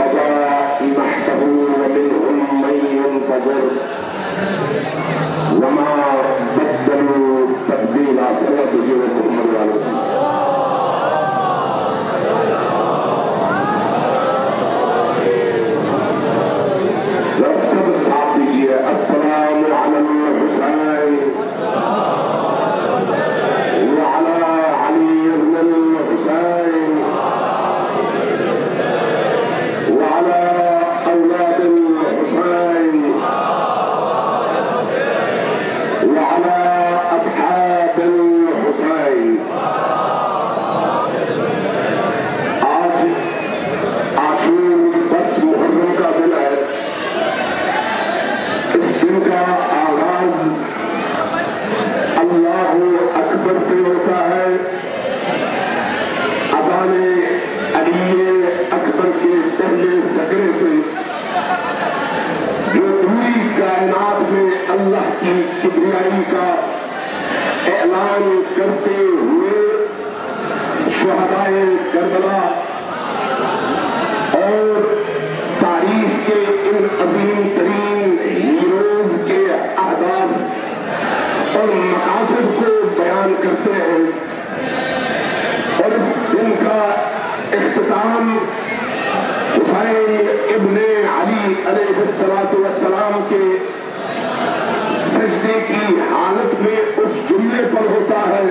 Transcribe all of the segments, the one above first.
القضاء نحته ومنهم من ينتظر وما بدلوا تبديلا. سب ساتھ دیجیے السلام علی الحسین وعلی علی بن الحسین وعلی اولاد الحسین وعلی اصحاب الحسین. آج عاشور 10 محرم کا دن ہے. اس دن کا آغاز اللہ اکبر سے ہوتا ہے. اذان علی اکبر کے پہلے فقرے سے جو پوری کائنات میں اللہ کی کبریائی کا اعلان کرتے ہوئے شہدائے کربلا اور تاریخ کے ان عظیم ترین ہیروز کے اہداف اور مقاصد کو بیان کرتے ہیں. اور اس دن کا اختتام حسین ابن علی علیہ السلام کے سجدے کی حالت میں اس جملے پر ہوتا ہے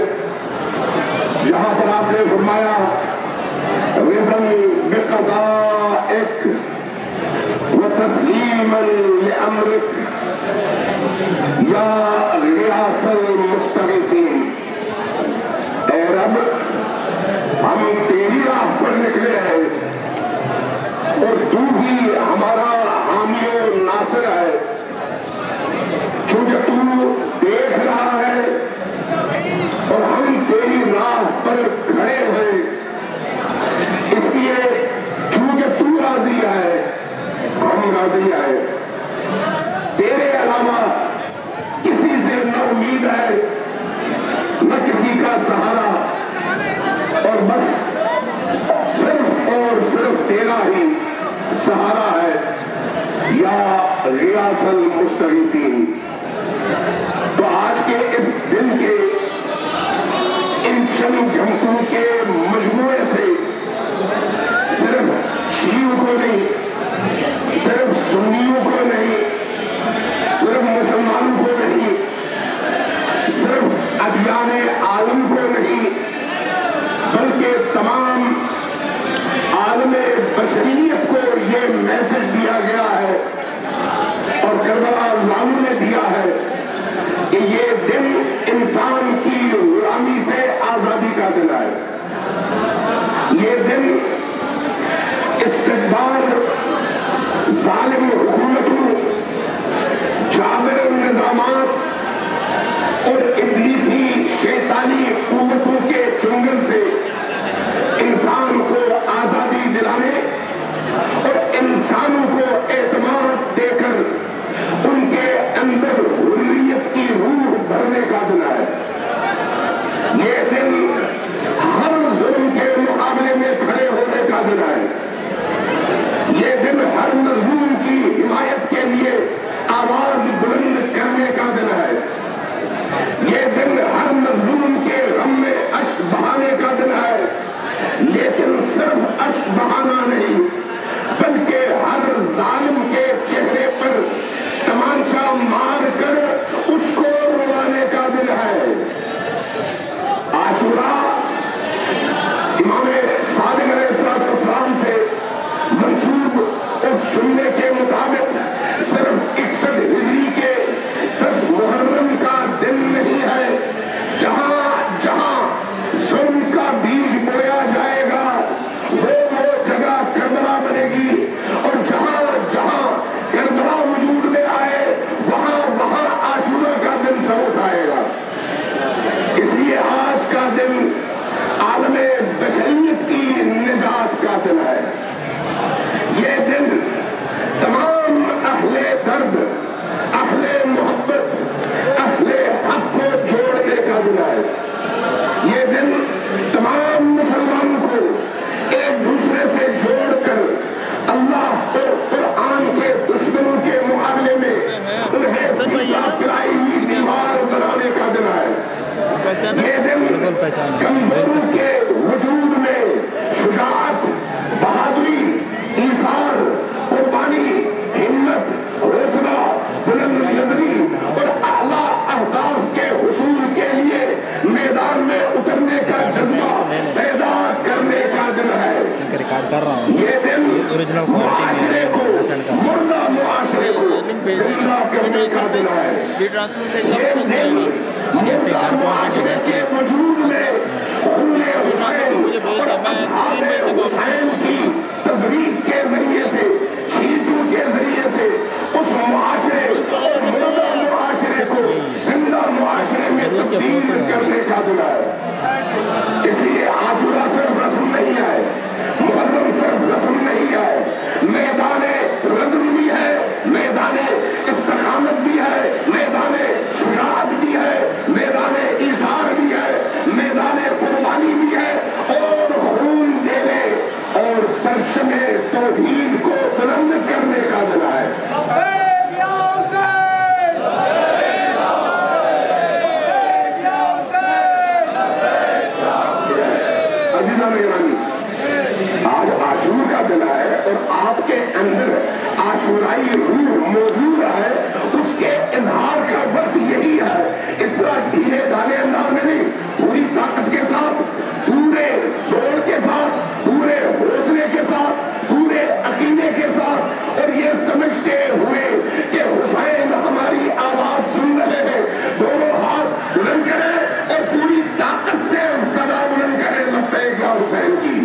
جہاں پر آپ نے فرمایا رضا بقضائک وتسلیما لامرک یا غیاث المستغیثین. اے رب ہم تیری راہ پر نکلے ہیں اور تو بھی ہمارا حامی و ناصر ہے. چونکہ تو دیکھ رہا ہے اور ہم تیری راہ پر کھڑے ہیں، اس لیے چونکہ تو راضی ہے ہم راضی ہے. تیرے علاوہ کسی سے نہ امید ہے نہ کسی کا سہارا، اور بس صرف اور صرف تیرا ہی سہارا ہے یا غیاث المستغیثین. تو آج کے اس دن کے ان چند گھنٹوں کے مجموعے سے صرف شیعوں کو نہیں، صرف سنیوں کو نہیں، صرف مسلمانوں کو نہیں، صرف ادیان عالم کو نہیں، بلکہ تمام عالم بشریت کو یہ میسج دیا گیا ہے اور کربلا والوں نے دیا ہے کہ یہ دن انسان کی غلامی سے آزادی کا دن ہے. یہ دن استقبال ظالم حکومتوں، جابر نظامات اور ابلیسی شیطانی قوتوں کے چنگل سے انسان کو آزادی دلانے اور انسانوں کو اعتماد دے کر ان کے اندر حریت کی روح بھرنے کا دن ہے. یہ دن ہر ظلم کے مقابلے میں کھڑے ہونے کا دن ہے. یہ دن ہر مظلوم کی حمایت کے لیے آواز بلند کرنے کا دن ہے. یہ دن ہر مظلوم کے غم میں اشک بہانے کا دن ہے. لیکن صرف اشک بہانا نہیں بلکہ ہر ظالم کے چہرے پر تمانچہ مار کر اس کو روانے کا دن ہے. عاشورا امام صادق علیہ السلام سے منسوب اس جملے کے مطابق صرف 61 ہجری کے 10 محرم کا دن نہیں ہے جہاں جہاں ظلم کا بیج بویا جائے گا وہ جگہ کربلا بنے گی، اور جہاں جہاں کربلا وجود میں آئے وہاں وہاں عاشورا کا دن سر اٹھائے گا. اس لیے آج کا دن عالم بشریت ریکارڈ کر رہا ہوں. یہ دن اوریجنل معاشرے کو مردہ معاشرے کو زندہ کرنے کا دن ہے. یہ دن مردہ معاشرے کے وجود میں خون حسین اور اصحاب حسین کی تضریق کے ذریعے سے شہیدوں کے ذریعے سے اس معاشرے مردہ معاشرے کو زندہ معاشرے میں تبدیل کرنے کا دن ہے. اس لیے عاشورا صرف رسم نہیں ہے, محرم صرف رسم نہیں ہے, میدان رزم بھی ہے, میدان استقامت بھی ہے, میدان شجاعت بھی ہے, میدان ایثار بھی ہے, میدان قربانی بھی ہے, اور خون دینے اور پرچم توحید کو بلند کرنے کا دن ہے. آج عاشور کا دن ہے اور آپ کے اندر عاشورائی روح موجود ہے, اس کے اظہار کا وقت یہی ہے. اس طرح ڈھیلے ڈھالے انداز میں نہیں, پوری طاقت کے ساتھ, پورے زور کے ساتھ, پورے حوصلے کے ساتھ, پورے عقیدے کے ساتھ, اور یہ سمجھتے ہوئے کہ حسین ہماری آواز سن رہے ہیں, دونوں ہاتھ بلند کریں اور پوری طاقت سے صدا بلند کریں لبیک یا حسین کی.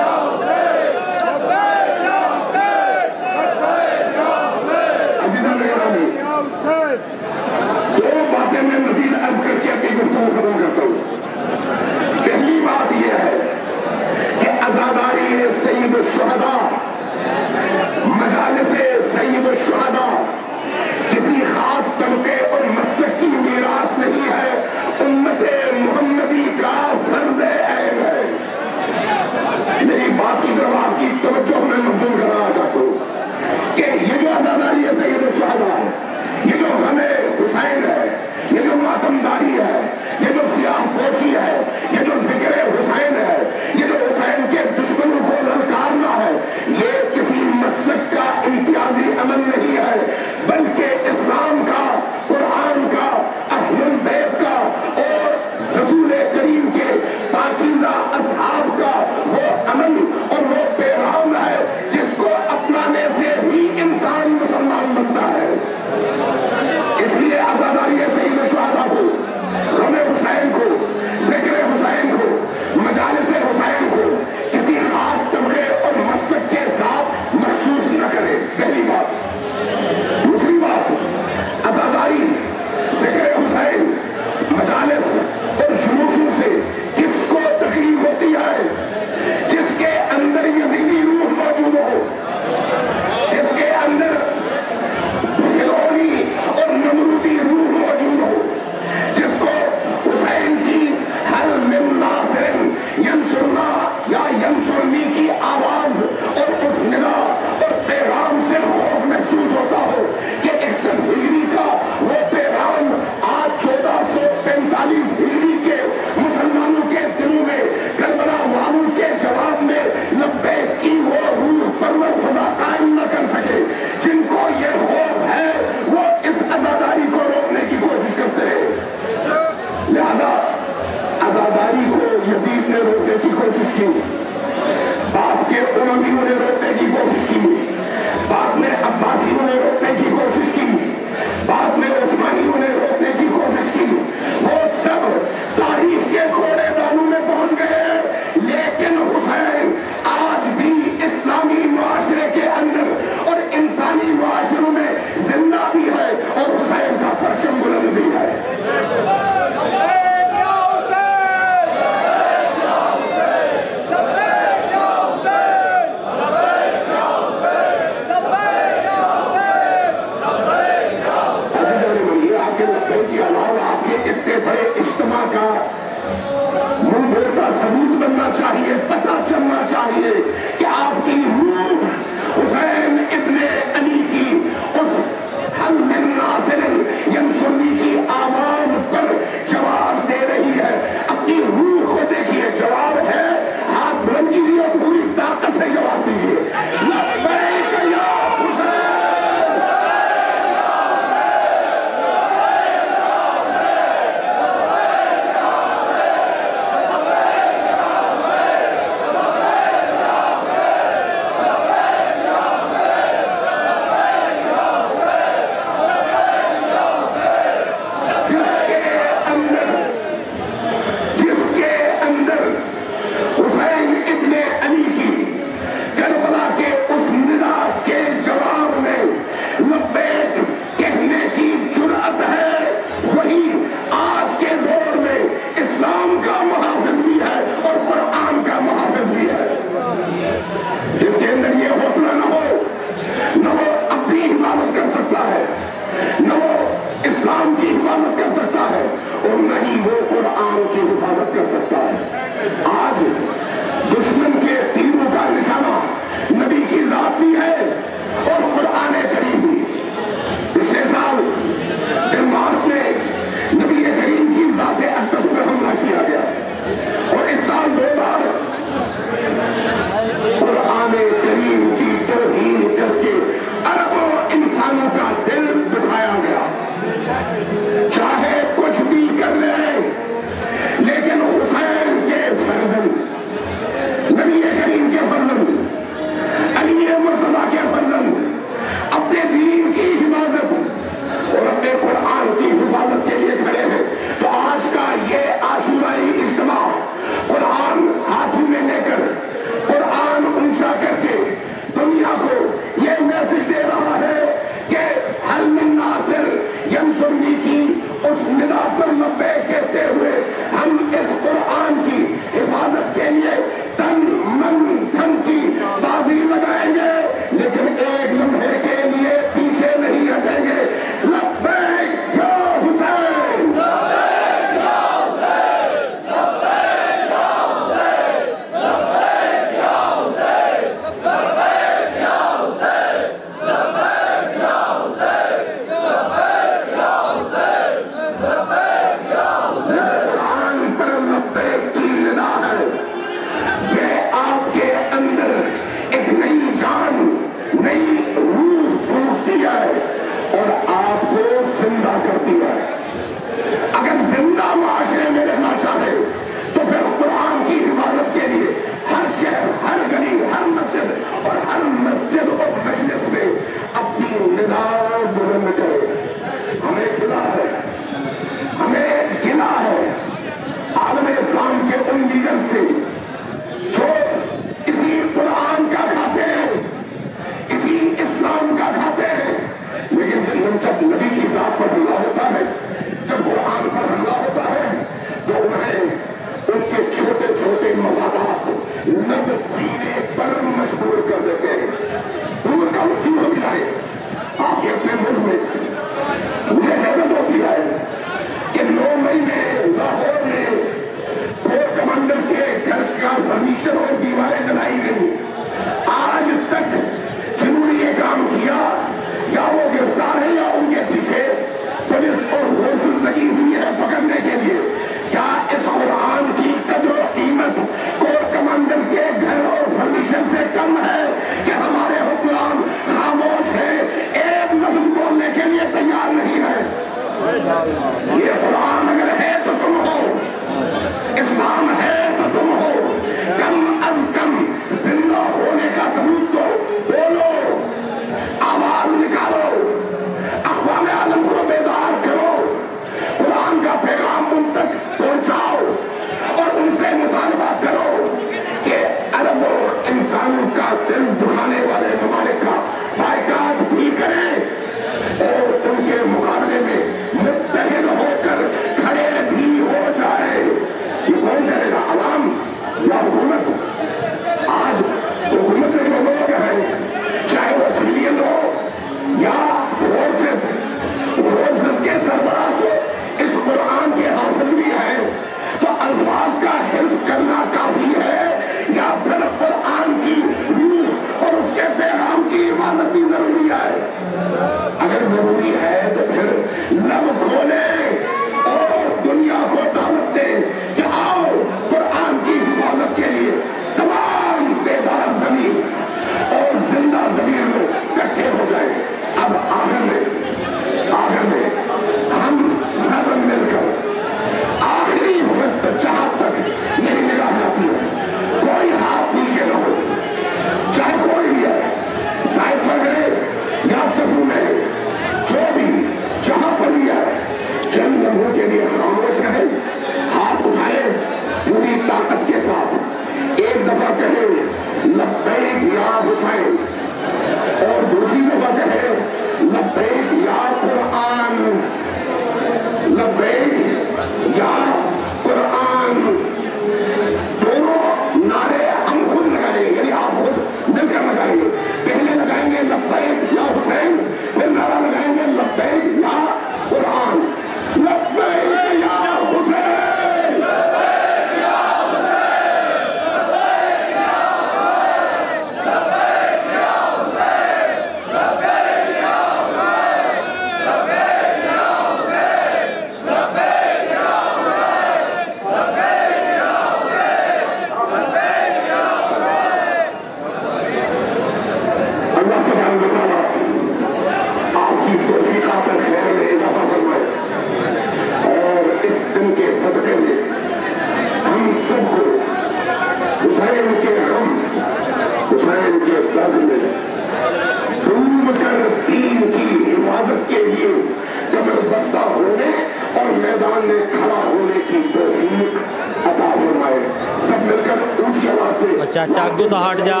وابستہ ہونے اور میدان میں کھڑا ہونے کی توفیق عطا فرمائے. سب مل کر اونچی آواز سے چاچا اگو تو ہٹ جا،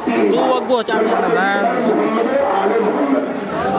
تو اگو چل جانا میں محمد آل محمد.